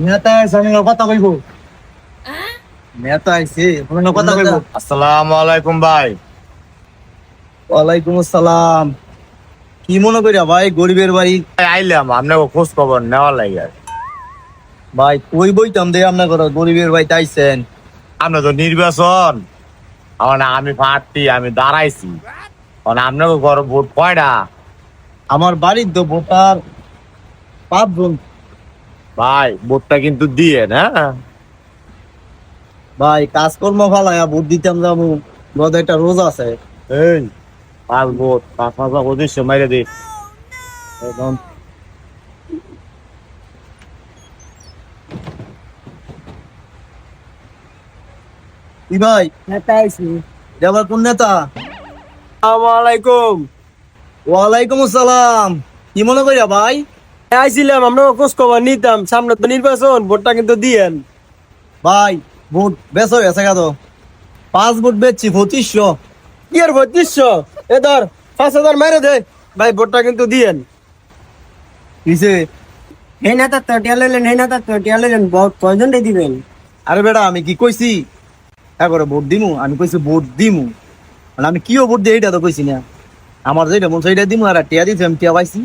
নেতা সামনে কথা কইব নেতা আইছে সামনে কথা কইব। আসসালামু আলাইকুম ভাই। ওয়ালাইকুম আসসালাম। কি মনে করিয়া ভাই গরিবের বাড়ি? ভাই, আইলাম আপনাকে খোঁজ খবর নেওয়ার লাগে। ভাই কই বইতাম দে আপনার ঘর গরিবের বাড়িতে আইছেন। আপনার তো নির্বাচন, মানে আমি প্রার্থী, আমি দাঁড়াইছি। মানে আপনাকে ঘর ভোট কয়টা? আমার বাড়ির তো ভোটার 5 জন। ভাই ভোটটা কিন্তু দিয়ে না। ভাই কাজকর্ম ফালাইয়া ভোট দিতাম যাবো, গত একটা রোজ আছে। এই 5 ভোট 5 পঁচিশ মাইরে দিই। একদম। কি ভাই নেতা আইছি। দেবার কোন নেতা? আসসালামু আলাইকুম। ওয়ালাইকুম আসসালাম। কি মনে করিয়া ভাই? আইছিলাম, আমরা খোঁজ খবর নিতাম, সামনে তো নির্বাচন, ভোটটা কিন্তু দিয়েন। ভাই ভোট বেশ হয়ে গেছে তো, 5 ভোট বেচছি 2500। কি আর 2500? এ ধর 5000 মেরে দে ভাই, ভোটটা কিন্তু দিয়েন। কিসে? হে নেতা তো টিয়া লইলেন, হে নেতা তো টিয়া লইলেন, ভোট কয়জনটা দিবেন? আরে বেটা আমি কি কইছি একবারে ভোট দিমু? আমি কইছি ভোট দিমু, মানে আমি কিও ভোট দিই এটা তো কইছি না। আমার যেটা মন সেইটা দিমু, আর টিয়া দিছি আমি টিয়া পাইছি।